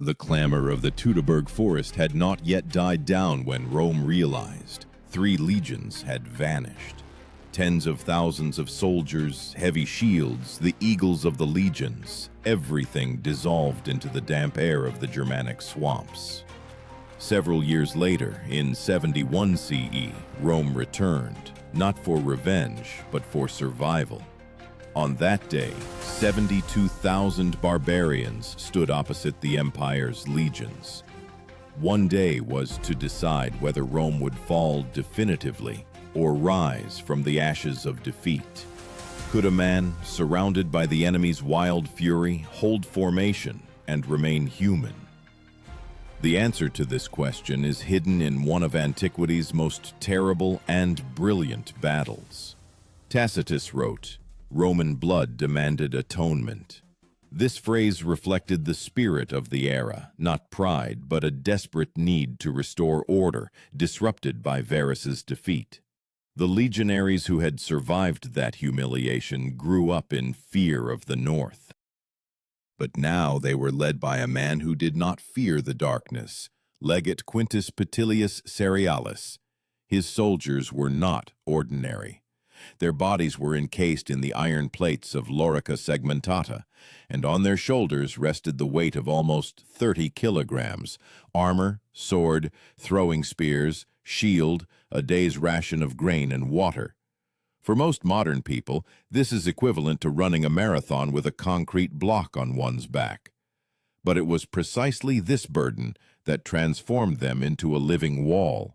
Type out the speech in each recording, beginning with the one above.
The clamor of the Teutoburg forest had not yet died down when Rome realized 3 legions had vanished. Tens of thousands of soldiers, heavy shields, the eagles of the legions, everything dissolved into the damp air of the Germanic swamps. Several years later, in 71 CE, Rome returned, not for revenge, but for survival. On that day, 72,000 barbarians stood opposite the empire's legions. One day was to decide whether Rome would fall definitively or rise from the ashes of defeat. Could a man, surrounded by the enemy's wild fury, hold formation and remain human? The answer to this question is hidden in one of antiquity's most terrible and brilliant battles. Tacitus wrote, "Roman blood demanded atonement." This phrase reflected the spirit of the era, not pride, but a desperate need to restore order, disrupted by Varus's defeat. The legionaries who had survived that humiliation grew up in fear of the North. But now they were led by a man who did not fear the darkness, Legate Quintus Petilius Cerealis. His soldiers were not ordinary. Their bodies were encased in the iron plates of Lorica segmentata, and on their shoulders rested the weight of almost 30 kilograms, armor, sword, throwing spears, shield, a day's ration of grain and water. For most modern people, this is equivalent to running a marathon with a concrete block on one's back. But it was precisely this burden that transformed them into a living wall.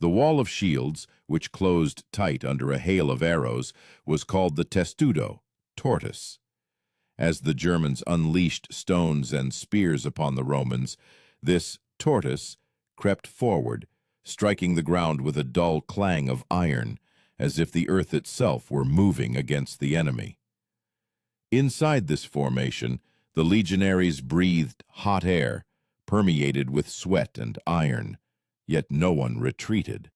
The wall of shields, which closed tight under a hail of arrows, was called the testudo, tortoise. As the Germans unleashed stones and spears upon the Romans, this tortoise crept forward, striking the ground with a dull clang of iron, as if the earth itself were moving against the enemy. Inside this formation, the legionaries breathed hot air, permeated with sweat and iron, yet no one retreated.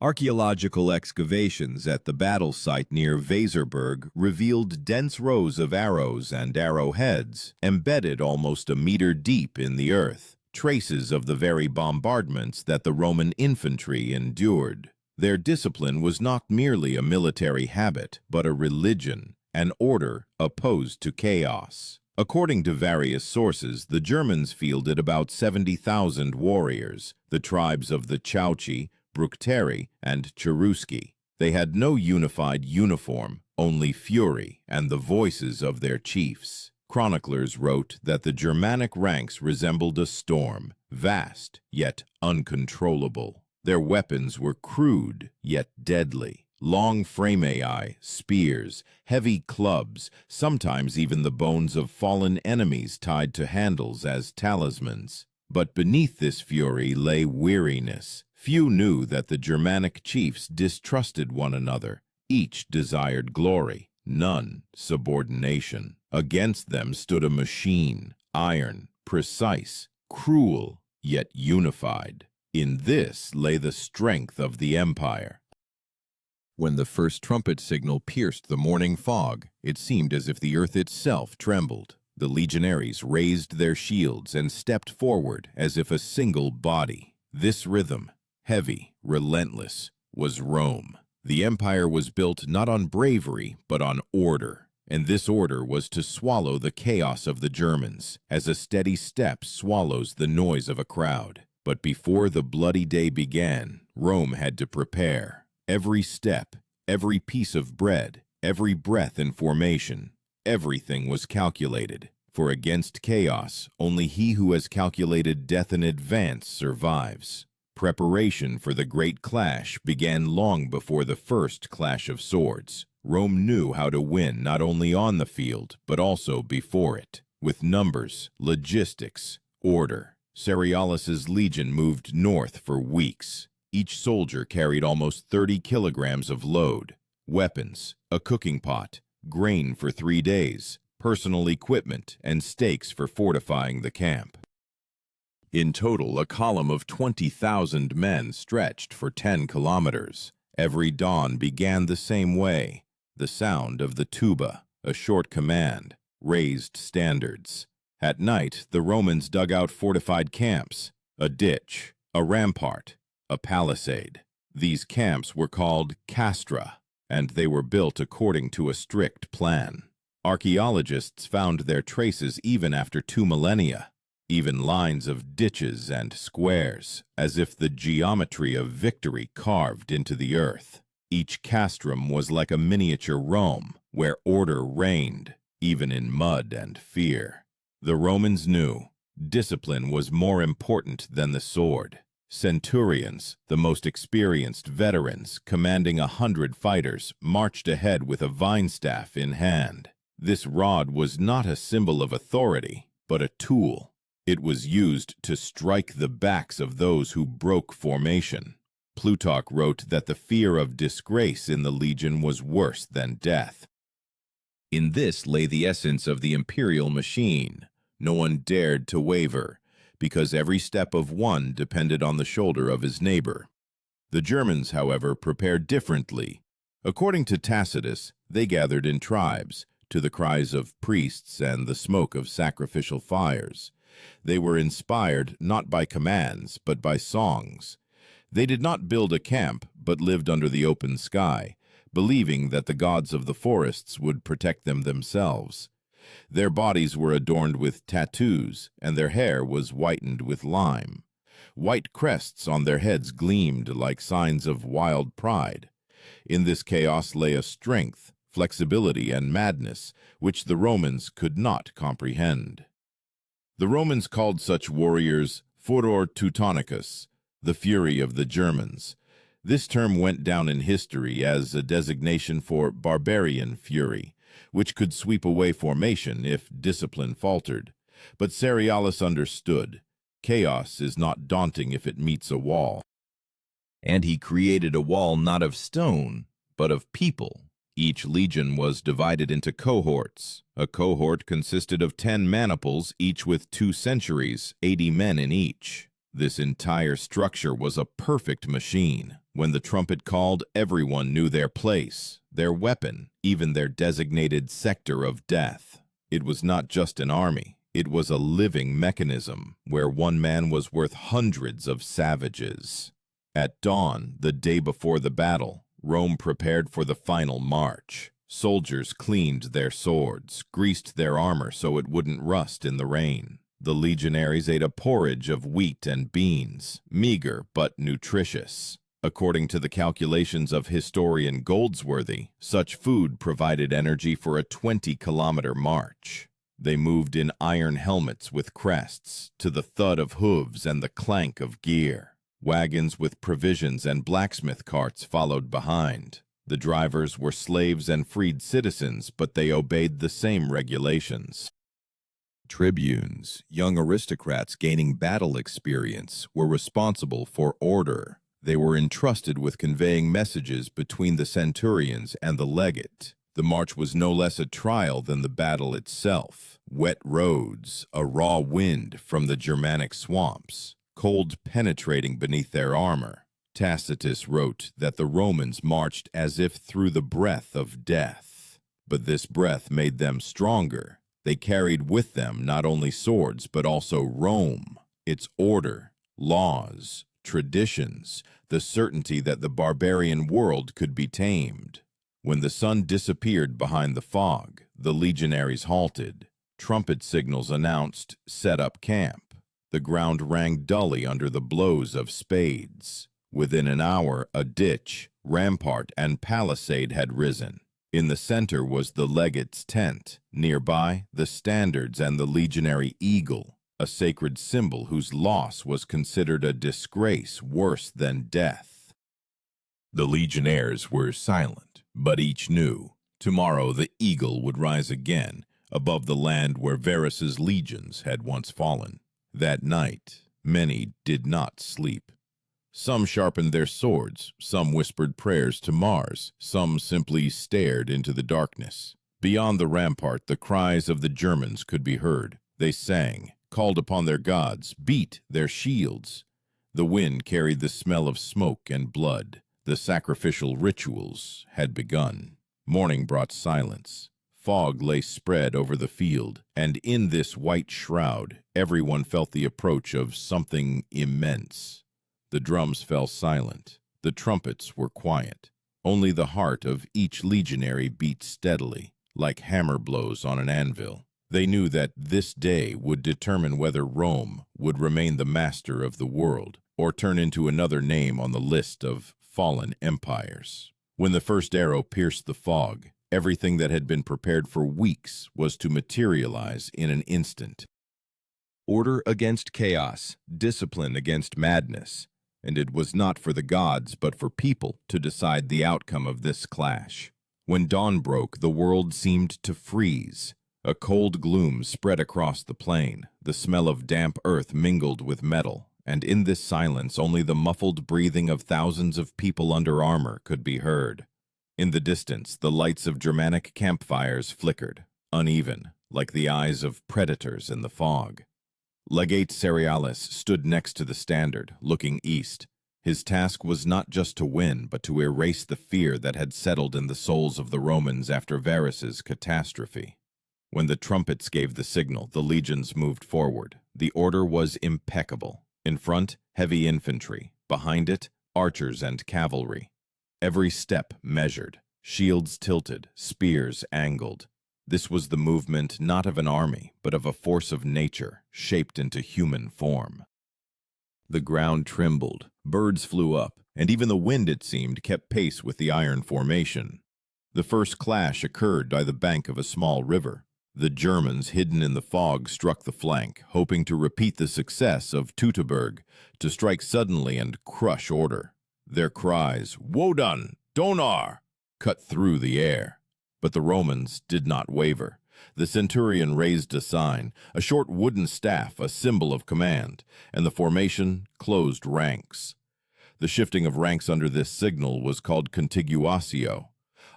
Archaeological excavations at the battle site near Weserberg revealed dense rows of arrows and arrowheads, embedded almost a meter deep in the earth, traces of the very bombardments that the Roman infantry endured. Their discipline was not merely a military habit, but a religion, an order opposed to chaos. According to various sources, the Germans fielded about 70,000 warriors, the tribes of the Chauci, Bructeri, and Cherusci. They had no unified uniform, only fury and the voices of their chiefs. Chroniclers wrote that the Germanic ranks resembled a storm, vast yet uncontrollable. Their weapons were crude yet deadly. Long framei, spears, heavy clubs, sometimes even the bones of fallen enemies tied to handles as talismans. But beneath this fury lay weariness. Few knew that the Germanic chiefs distrusted one another. Each desired glory, none subordination. Against them stood a machine, iron, precise, cruel, yet unified. In this lay the strength of the empire. When the first trumpet signal pierced the morning fog, it seemed as if the earth itself trembled. The legionaries raised their shields and stepped forward as if a single body. This rhythm, heavy, relentless, was Rome. The empire was built not on bravery, but on order, and this order was to swallow the chaos of the Germans, as a steady step swallows the noise of a crowd. But before the bloody day began, Rome had to prepare. Every step, every piece of bread, every breath in formation, everything was calculated. For against chaos, only he who has calculated death in advance survives. Preparation for the great clash began long before the first clash of swords. Rome knew how to win not only on the field, but also before it. With numbers, logistics, order, Cerealis' legion moved north for weeks. Each soldier carried almost 30 kilograms of load, weapons, a cooking pot, grain for 3 days, personal equipment, and stakes for fortifying the camp. In total, a column of 20,000 men stretched for 10 kilometers. Every dawn began the same way. The sound of the tuba, a short command, raised standards. At night, the Romans dug out fortified camps, a ditch, a rampart, a palisade. These camps were called castra, and they were built according to a strict plan. Archaeologists found their traces even after 2 millennia, even lines of ditches and squares, as if the geometry of victory carved into the earth. Each castrum was like a miniature Rome, where order reigned, even in mud and fear. The Romans knew discipline was more important than the sword. Centurions, the most experienced veterans, commanding 100 fighters, marched ahead with a vine staff in hand. This rod was not a symbol of authority, but a tool. It was used to strike the backs of those who broke formation. Plutarch wrote that the fear of disgrace in the legion was worse than death. In this lay the essence of the imperial machine. No one dared to waver, because every step of one depended on the shoulder of his neighbor. The Germans, however, prepared differently. According to Tacitus, they gathered in tribes, to the cries of priests and the smoke of sacrificial fires. They were inspired not by commands, but by songs. They did not build a camp, but lived under the open sky, believing that the gods of the forests would protect them themselves. Their bodies were adorned with tattoos, and their hair was whitened with lime. White crests on their heads gleamed like signs of wild pride. In this chaos lay a strength, flexibility, and madness which the Romans could not comprehend. The Romans called such warriors furor Teutonicus, the fury of the Germans. This term went down in history as a designation for barbarian fury, which could sweep away formation if discipline faltered. But Cerealis understood. Chaos is not daunting if it meets a wall. And he created a wall not of stone, but of people. Each legion was divided into cohorts. A cohort consisted of 10 maniples, each with 2 centuries, 80 men in each. This entire structure was a perfect machine. When the trumpet called, everyone knew their place, their weapon, even their designated sector of death. It was not just an army. It was a living mechanism, where one man was worth hundreds of savages. At dawn, the day before the battle, Rome prepared for the final march. Soldiers cleaned their swords, greased their armor so it wouldn't rust in the rain. The legionaries ate a porridge of wheat and beans, meager but nutritious. According to the calculations of historian Goldsworthy, such food provided energy for a 20-kilometer march. They moved in iron helmets with crests, to the thud of hooves and the clank of gear. Wagons with provisions and blacksmith carts followed behind. The drivers were slaves and freed citizens, but they obeyed the same regulations. Tribunes, young aristocrats gaining battle experience, were responsible for order. They were entrusted with conveying messages between the centurions and the legate. The march was no less a trial than the battle itself. Wet roads, a raw wind from the Germanic swamps, cold penetrating beneath their armor. Tacitus wrote that the Romans marched as if through the breath of death. But this breath made them stronger. They carried with them not only swords, but also Rome, its order, laws, traditions, the certainty that the barbarian world could be tamed. When the sun disappeared behind the fog, the legionaries halted. Trumpet signals announced, "Set up camp." The ground rang dully under the blows of spades. Within an hour, a ditch, rampart, and palisade had risen. In the center was the legate's tent. Nearby, the standards and the legionary eagle, a sacred symbol whose loss was considered a disgrace worse than death. The legionnaires were silent, but each knew tomorrow the eagle would rise again above the land where Varus's legions had once fallen. That night, many did not sleep. Some sharpened their swords, some whispered prayers to Mars, some simply stared into the darkness. Beyond the rampart, the cries of the Germans could be heard. They sang, called upon their gods, beat their shields. The wind carried the smell of smoke and blood. The sacrificial rituals had begun. Morning brought silence. Fog lay spread over the field, and in this white shroud, everyone felt the approach of something immense. The drums fell silent. The trumpets were quiet. Only the heart of each legionary beat steadily, like hammer blows on an anvil. They knew that this day would determine whether Rome would remain the master of the world or turn into another name on the list of fallen empires. When the first arrow pierced the fog, everything that had been prepared for weeks was to materialize in an instant. Order against chaos, discipline against madness, and it was not for the gods but for people to decide the outcome of this clash. When dawn broke, the world seemed to freeze. A cold gloom spread across the plain. The smell of damp earth mingled with metal, and in this silence only the muffled breathing of thousands of people under armor could be heard. In the distance, the lights of Germanic campfires flickered, uneven, like the eyes of predators in the fog. Legate Cerealis stood next to the standard, looking east. His task was not just to win, but to erase the fear that had settled in the souls of the Romans after Varus's catastrophe. When the trumpets gave the signal, the legions moved forward. The order was impeccable. In front, heavy infantry. Behind it, archers and cavalry. Every step measured, shields tilted, spears angled. This was the movement not of an army, but of a force of nature, shaped into human form. The ground trembled, birds flew up, and even the wind, it seemed, kept pace with the iron formation. The first clash occurred by the bank of a small river. The Germans, hidden in the fog, struck the flank, hoping to repeat the success of Teutoburg, to strike suddenly and crush order. Their cries, "Wodan! Donar!" cut through the air. But the Romans did not waver. The centurion raised a sign, a short wooden staff, a symbol of command, and the formation closed ranks. The shifting of ranks under this signal was called contiguatio,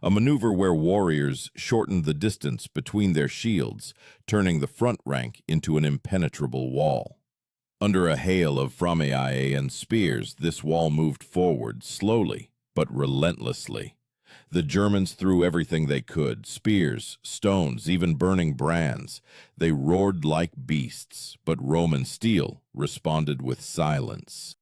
a maneuver where warriors shortened the distance between their shields, turning the front rank into an impenetrable wall. Under a hail of frammeae and spears, this wall moved forward slowly but relentlessly. The Germans threw everything they could, spears, stones, even burning brands. They roared like beasts, but Roman steel responded with silence.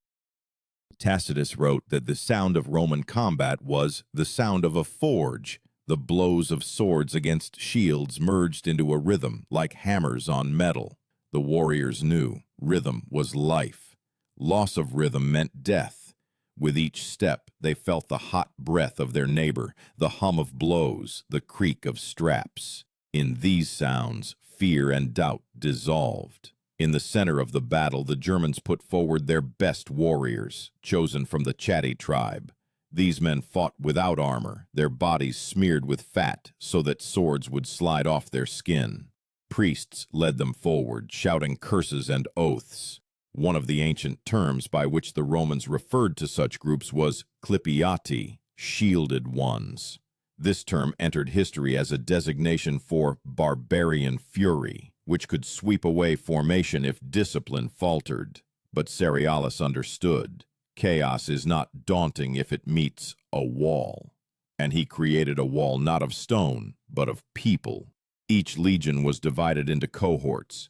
Tacitus wrote that the sound of Roman combat was the sound of a forge. The blows of swords against shields merged into a rhythm like hammers on metal. The warriors knew rhythm was life. Loss of rhythm meant death. With each step, they felt the hot breath of their neighbor, the hum of blows, the creak of straps. In these sounds, fear and doubt dissolved. In the center of the battle, the Germans put forward their best warriors, chosen from the Chatti tribe. These men fought without armor, their bodies smeared with fat so that swords would slide off their skin. Priests led them forward, shouting curses and oaths. One of the ancient terms by which the Romans referred to such groups was clipiati, shielded ones. This term entered history as a designation for barbarian fury, which could sweep away formation if discipline faltered. But Cerealis understood. Chaos is not daunting if it meets a wall. And he created a wall not of stone, but of people. Each legion was divided into cohorts.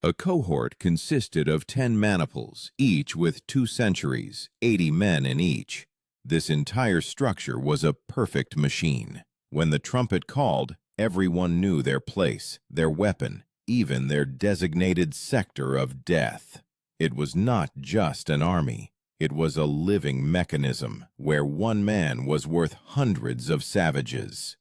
A cohort consisted of 10 maniples, each with 2 centuries, 80 men in each. This entire structure was a perfect machine. When the trumpet called, everyone knew their place, their weapon, even their designated sector of death. It was not just an army. It was a living mechanism where one man was worth hundreds of savages.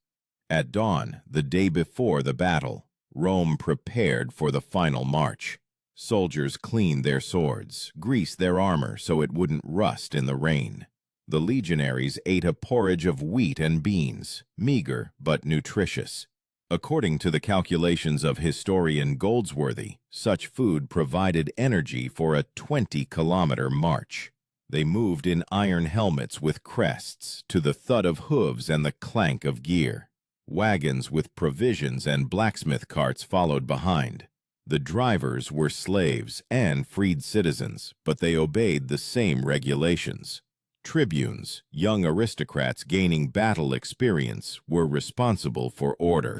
At dawn, the day before the battle, Rome prepared for the final march. Soldiers cleaned their swords, greased their armor so it wouldn't rust in the rain. The legionaries ate a porridge of wheat and beans, meager but nutritious. According to the calculations of historian Goldsworthy, such food provided energy for a 20-kilometer march. They moved in iron helmets with crests, to the thud of hooves and the clank of gear. Wagons with provisions and blacksmith carts followed behind. The drivers were slaves and freed citizens, but they obeyed the same regulations. Tribunes, young aristocrats gaining battle experience, were responsible for order.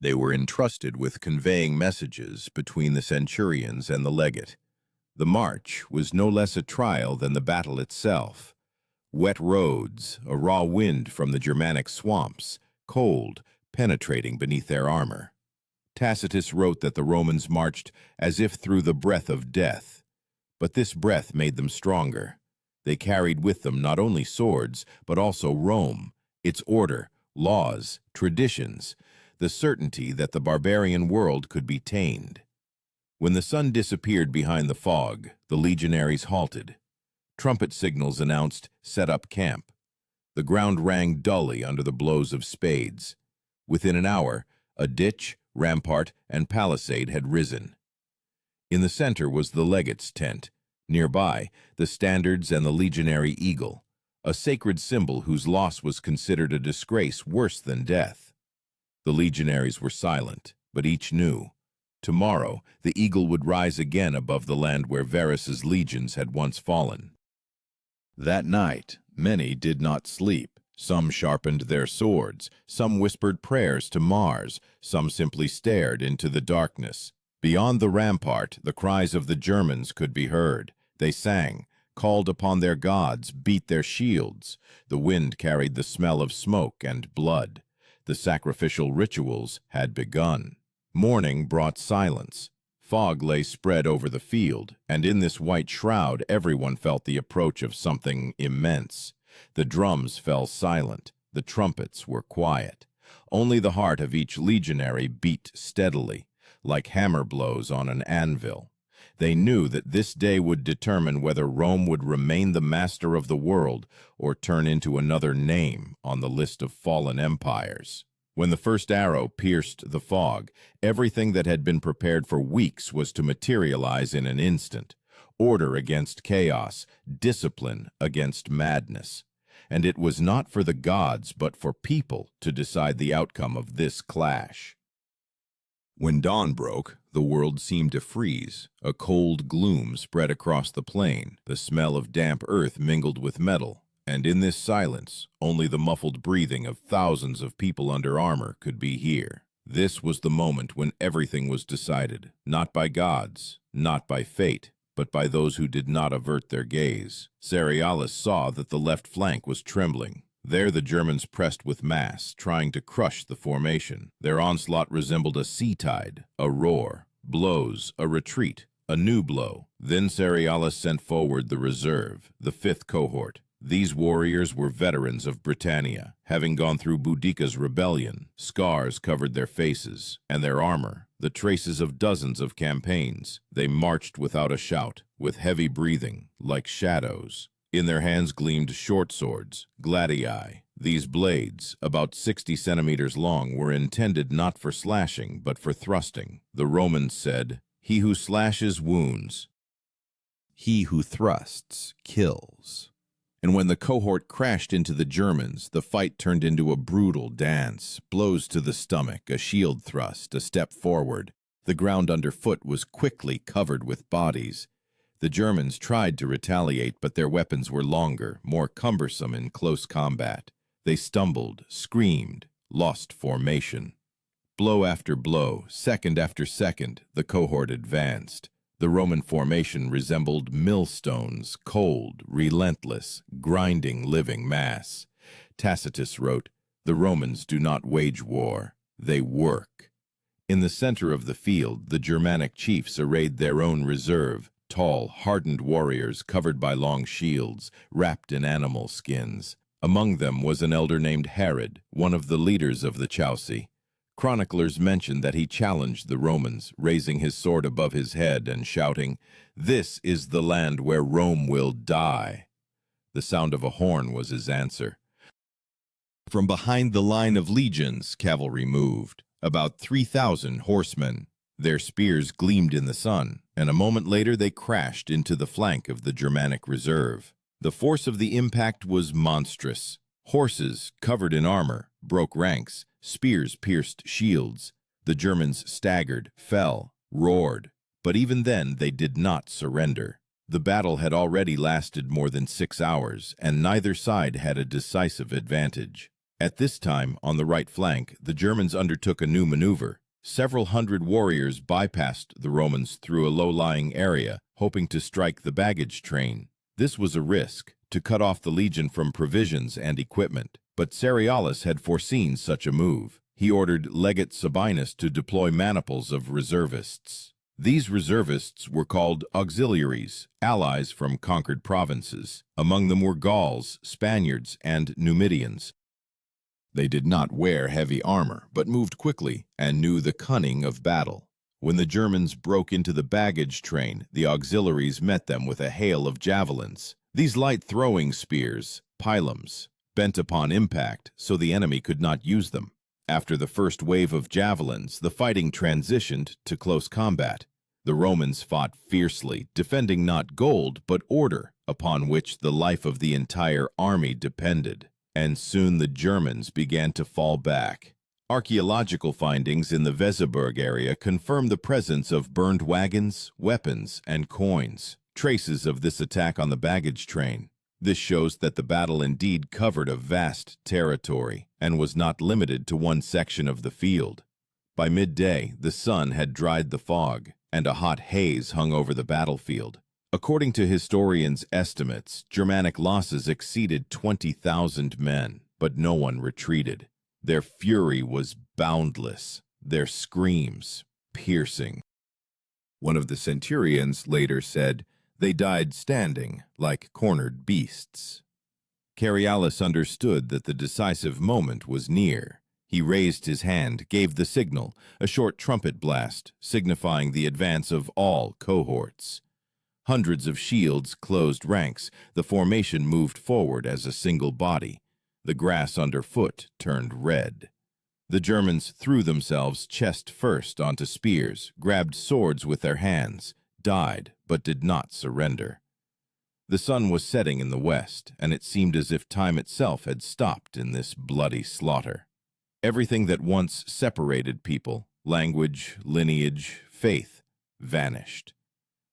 They were entrusted with conveying messages between the centurions and the legate. The march was no less a trial than the battle itself. Wet roads, a raw wind from the Germanic swamps, cold, penetrating beneath their armor. Tacitus wrote that the Romans marched as if through the breath of death. But this breath made them stronger. They carried with them not only swords, but also Rome, its order, laws, traditions, the certainty that the barbarian world could be tamed. When the sun disappeared behind the fog, the legionaries halted. Trumpet signals announced, "Set up camp." The ground rang dully under the blows of spades. Within an hour, a ditch, rampart, and palisade had risen. In the center was the legate's tent. Nearby, the standards and the legionary eagle, a sacred symbol whose loss was considered a disgrace worse than death. The legionaries were silent, but each knew. Tomorrow, the eagle would rise again above the land where Varus's legions had once fallen. That night, many did not sleep. Some sharpened their swords, some whispered prayers to Mars, some simply stared into the darkness. Beyond the rampart, the cries of the Germans could be heard. They sang, called upon their gods, beat their shields. The wind carried the smell of smoke and blood. The sacrificial rituals had begun. Morning brought silence. Fog lay spread over the field, and in this white shroud everyone felt the approach of something immense. The drums fell silent, the trumpets were quiet. Only the heart of each legionary beat steadily, like hammer blows on an anvil. They knew that this day would determine whether Rome would remain the master of the world or turn into another name on the list of fallen empires. When the first arrow pierced the fog, everything that had been prepared for weeks was to materialize in an instant. Order against chaos, discipline against madness. And it was not for the gods, but for people to decide the outcome of this clash. When dawn broke, the world seemed to freeze. A cold gloom spread across the plain. The smell of damp earth mingled with metal, and in this silence, only the muffled breathing of thousands of people under armor could be heard. This was the moment when everything was decided, not by gods, not by fate, but by those who did not avert their gaze. Cerealis saw that the left flank was trembling. There the Germans pressed with mass, trying to crush the formation. Their onslaught resembled a sea tide, a roar, blows, a retreat, a new blow. Then Cerealis sent forward the reserve, the 5th cohort. These warriors were veterans of Britannia, having gone through Boudicca's rebellion. Scars covered their faces, and their armor, the traces of dozens of campaigns. They marched without a shout, with heavy breathing, like shadows. In their hands gleamed short swords, gladii. These blades, about 60 centimeters long, were intended not for slashing, but for thrusting. The Romans said, "He who slashes wounds. He who thrusts kills." And when the cohort crashed into the Germans, the fight turned into a brutal dance. Blows to the stomach, a shield thrust, a step forward. The ground underfoot was quickly covered with bodies. The Germans tried to retaliate, but their weapons were longer, more cumbersome in close combat. They stumbled, screamed, lost formation. Blow after blow, second after second, the cohort advanced. The Roman formation resembled millstones, cold, relentless, grinding living mass. Tacitus wrote, "The Romans do not wage war, they work." In the center of the field, the Germanic chiefs arrayed their own reserve, tall, hardened warriors covered by long shields, wrapped in animal skins. Among them was an elder named Herod, one of the leaders of the Chauci. Chroniclers mention that he challenged the Romans, raising his sword above his head and shouting, "This is the land where Rome will die." The sound of a horn was his answer. From behind the line of legions, cavalry moved, about 3,000 horsemen. Their spears gleamed in the sun, and a moment later they crashed into the flank of the Germanic reserve. The force of the impact was monstrous. Horses, covered in armor, broke ranks. Spears pierced shields. The Germans staggered, fell, roared. But even then they did not surrender. The battle had already lasted more than 6 hours, and neither side had a decisive advantage. At this time, on the right flank, the Germans undertook a new maneuver. Several hundred warriors bypassed the Romans through a low-lying area, hoping to strike the baggage train. This was a risk, to cut off the legion from provisions and equipment, but Cerealis had foreseen such a move. He ordered Legate Sabinus to deploy maniples of reservists. These reservists were called auxiliaries, allies from conquered provinces. Among them were Gauls, Spaniards, and Numidians. They did not wear heavy armor, but moved quickly and knew the cunning of battle. When the Germans broke into the baggage train, the auxiliaries met them with a hail of javelins. These light throwing spears, pilums, bent upon impact so the enemy could not use them. After the first wave of javelins, the fighting transitioned to close combat. The Romans fought fiercely, defending not gold but order, upon which the life of the entire army depended. And soon the Germans began to fall back. Archaeological findings in the Weserberg area confirm the presence of burned wagons, weapons, and coins, traces of this attack on the baggage train. This shows that the battle indeed covered a vast territory and was not limited to one section of the field. By midday, the sun had dried the fog, and a hot haze hung over the battlefield. According to historians' estimates, Germanic losses exceeded 20,000 men, but no one retreated. Their fury was boundless, their screams piercing. One of the centurions later said, "They died standing, like cornered beasts." Cerealis understood that the decisive moment was near. He raised his hand, gave the signal, a short trumpet blast, signifying the advance of all cohorts. Hundreds of shields closed ranks. The formation moved forward as a single body. The grass underfoot turned red. The Germans threw themselves chest first onto spears, grabbed swords with their hands, died, but did not surrender. The sun was setting in the west, and it seemed as if time itself had stopped in this bloody slaughter. Everything that once separated people, language, lineage, faith, vanished.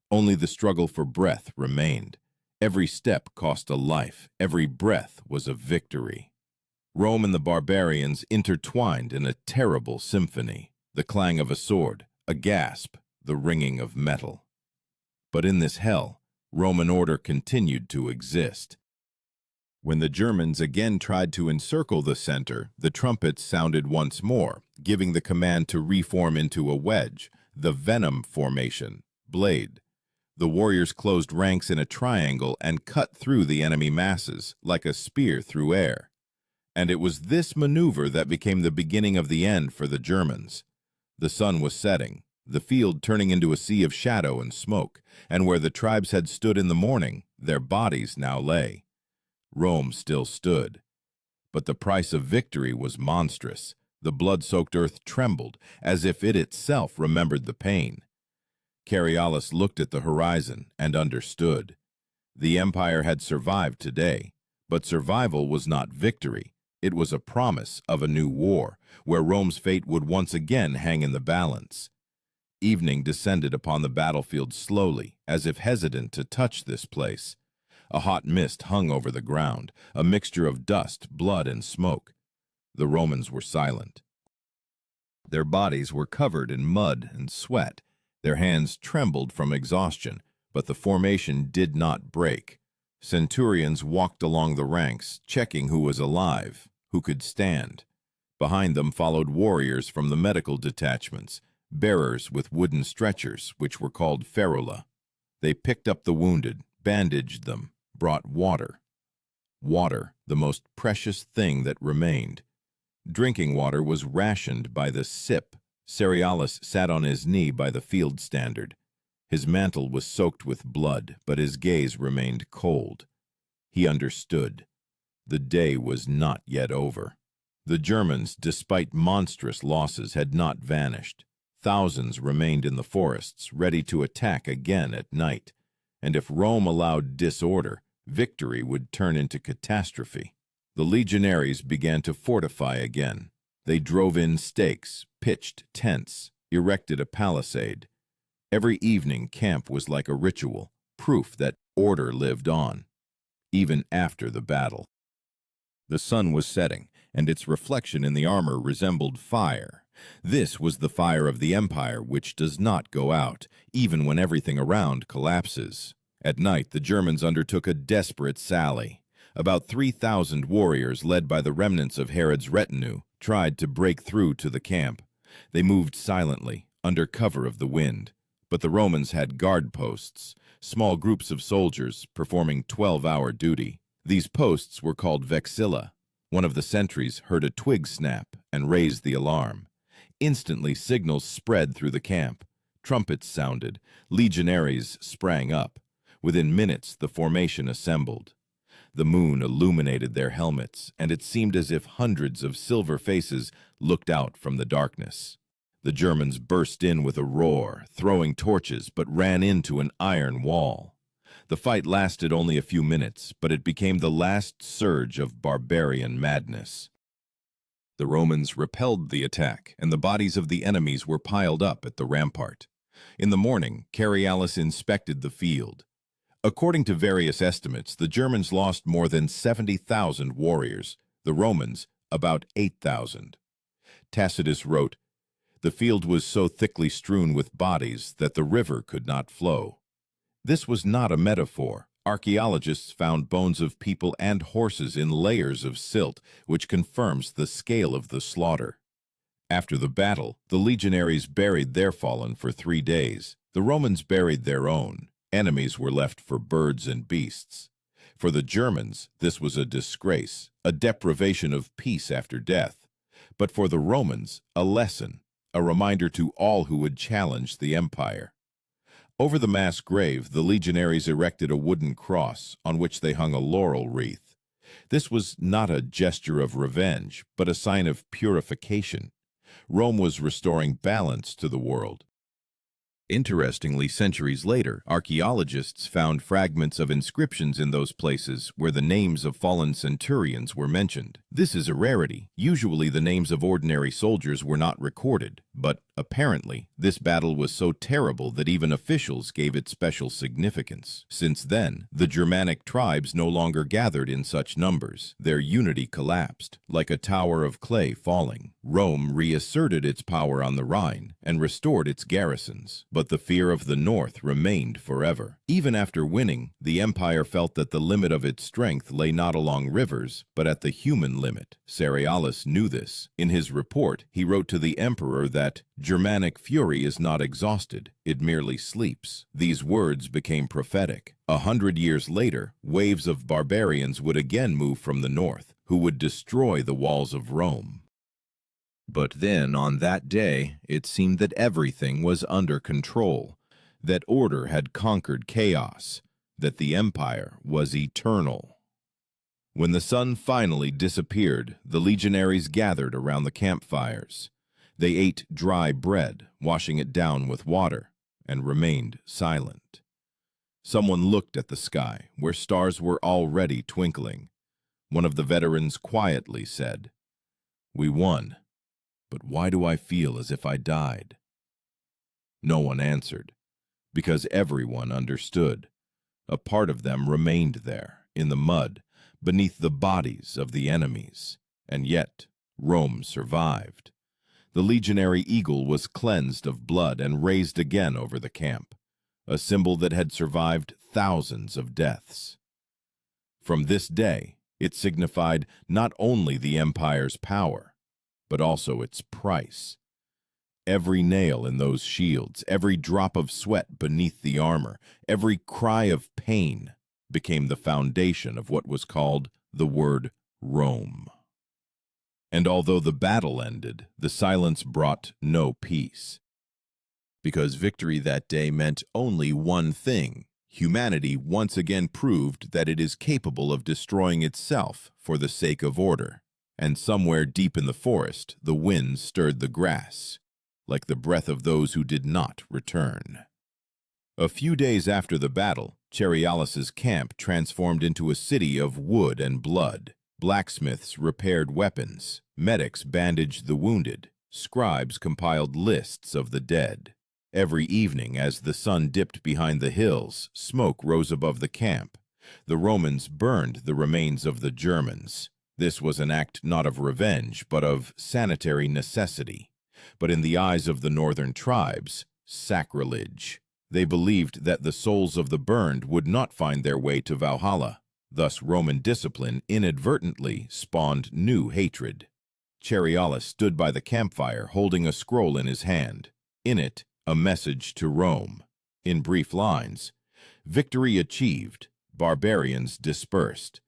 Only the struggle for breath remained. Every step cost a life. Every breath was a victory. Rome and the barbarians intertwined in a terrible symphony. The clang of a sword, a gasp, the ringing of metal. But in this hell, Roman order continued to exist. When the Germans again tried to encircle the center, the trumpets sounded once more, giving the command to reform into a wedge, the Venom formation, blade. The warriors closed ranks in a triangle and cut through the enemy masses, like a spear through air. And it was this maneuver that became the beginning of the end for the Germans. The sun was setting, the field turning into a sea of shadow and smoke, and where the tribes had stood in the morning, their bodies now lay. Rome still stood. But the price of victory was monstrous. The blood-soaked earth trembled, as if it itself remembered the pain. Cerealis looked at the horizon and understood. The empire had survived today, but survival was not victory. It was a promise of a new war, where Rome's fate would once again hang in the balance. Evening descended upon the battlefield slowly, as if hesitant to touch this place. A hot mist hung over the ground, a mixture of dust, blood, and smoke. The Romans were silent. Their bodies were covered in mud and sweat. Their hands trembled from exhaustion, but the formation did not break. Centurions walked along the ranks, checking who was alive, who could stand. Behind them followed warriors from the medical detachments, bearers with wooden stretchers, which were called ferula. They picked up the wounded, bandaged them, brought water. Water, the most precious thing that remained. Drinking water was rationed by the sip. Cerealis sat on his knee by the field standard. His mantle was soaked with blood, but his gaze remained cold. He understood. The day was not yet over. The Germans, despite monstrous losses, had not vanished. Thousands remained in the forests, ready to attack again at night. And if Rome allowed disorder, victory would turn into catastrophe. The legionaries began to fortify again. They drove in stakes, pitched tents, erected a palisade. Every evening camp was like a ritual. proof that order lived on, even after the battle. The sun was setting, and its reflection in the armor resembled fire. This was the fire of the Empire, which does not go out, even when everything around collapses. At night, the Germans undertook a desperate sally. About 3,000 warriors, led by the remnants of Herod's retinue, tried to break through to the camp. They moved silently, under cover of the wind. But the Romans had guard posts, small groups of soldiers performing 12-hour duty. These posts were called vexilla. One of the sentries heard a twig snap and raised the alarm. Instantly, signals spread through the camp. Trumpets sounded. Legionaries sprang up. Within minutes, the formation assembled. The moon illuminated their helmets, and it seemed as if hundreds of silver faces looked out from the darkness. The Germans burst in with a roar, throwing torches, but ran into an iron wall. The fight lasted only a few minutes, but it became the last surge of barbarian madness. The Romans repelled the attack, and the bodies of the enemies were piled up at the rampart. In the morning, Cerealis inspected the field. According to various estimates, the Germans lost more than 70,000 warriors, the Romans about 8,000. Tacitus wrote, "The field was so thickly strewn with bodies that the river could not flow." This was not a metaphor. Archaeologists found bones of people and horses in layers of silt, which confirms the scale of the slaughter. After the battle, the legionaries buried their fallen for 3 days. The Romans buried their own. Enemies were left for birds and beasts. For the Germans, this was a disgrace, a deprivation of peace after death. But for the Romans, a lesson, a reminder to all who would challenge the empire. Over the mass grave, the legionaries erected a wooden cross on which they hung a laurel wreath. This was not a gesture of revenge, but a sign of purification. Rome was restoring balance to the world. Interestingly, centuries later, archaeologists found fragments of inscriptions in those places where the names of fallen centurions were mentioned. This is a rarity. Usually the names of ordinary soldiers were not recorded, but apparently this battle was so terrible that even officials gave it special significance. Since then, the Germanic tribes no longer gathered in such numbers. Their unity collapsed, like a tower of clay falling. Rome reasserted its power on the Rhine and restored its garrisons. But the fear of the North remained forever. Even after winning, the empire felt that the limit of its strength lay not along rivers, but at the human limit. Cerealis knew this. In his report, he wrote to the emperor that Germanic fury is not exhausted, it merely sleeps. These words became prophetic. 100 years later, waves of barbarians would again move from the north, who would destroy the walls of Rome. But then, on that day, it seemed that everything was under control, that order had conquered chaos, that the empire was eternal. When the sun finally disappeared, the legionaries gathered around the campfires. They ate dry bread, washing it down with water, and remained silent. Someone looked at the sky, where stars were already twinkling. One of the veterans quietly said, "We won. But why do I feel as if I died?" No one answered, because everyone understood. A part of them remained there, in the mud, beneath the bodies of the enemies. And yet, Rome survived. The legionary eagle was cleansed of blood and raised again over the camp, a symbol that had survived thousands of deaths. From this day, it signified not only the empire's power, but also its price. Every nail in those shields, every drop of sweat beneath the armor, every cry of pain became the foundation of what was called the word Rome. And although the battle ended, the silence brought no peace. Because victory that day meant only one thing: humanity once again proved that it is capable of destroying itself for the sake of order. And somewhere deep in the forest, the wind stirred the grass, like the breath of those who did not return. A few days after the battle, Cerealis's camp transformed into a city of wood and blood. Blacksmiths repaired weapons, medics bandaged the wounded, scribes compiled lists of the dead. Every evening, as the sun dipped behind the hills, smoke rose above the camp. The Romans burned the remains of the Germans. This was an act not of revenge, but of sanitary necessity. But in the eyes of the northern tribes, sacrilege. They believed that the souls of the burned would not find their way to Valhalla. Thus Roman discipline inadvertently spawned new hatred. Cerealis stood by the campfire holding a scroll in his hand. In it, a message to Rome. In brief lines, victory achieved, barbarians dispersed.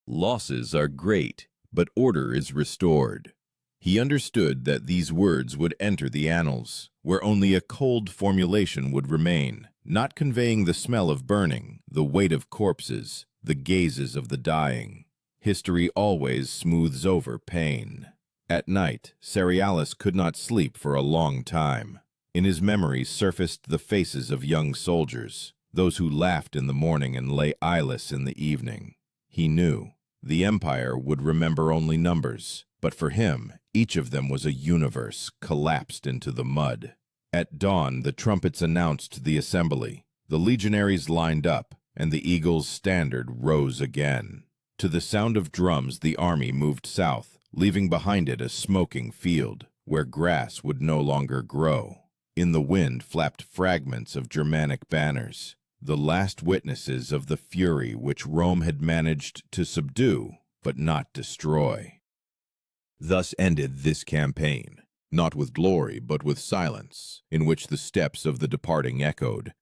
Losses are great, but order is restored. He understood that these words would enter the annals, where only a cold formulation would remain, not conveying the smell of burning, the weight of corpses, the gazes of the dying. History always smooths over pain. At night, Cerealis could not sleep for a long time. In his memory surfaced the faces of young soldiers, those who laughed in the morning and lay eyeless in the evening. He knew the Empire would remember only numbers, but for him, each of them was a universe collapsed into the mud. At dawn, the trumpets announced the assembly. The legionaries lined up, and the eagle's standard rose again. To the sound of drums, the army moved south, leaving behind it a smoking field, where grass would no longer grow. In the wind flapped fragments of Germanic banners, the last witnesses of the fury which Rome had managed to subdue, but not destroy. Thus ended this campaign, not with glory but with silence, in which the steps of the departing echoed,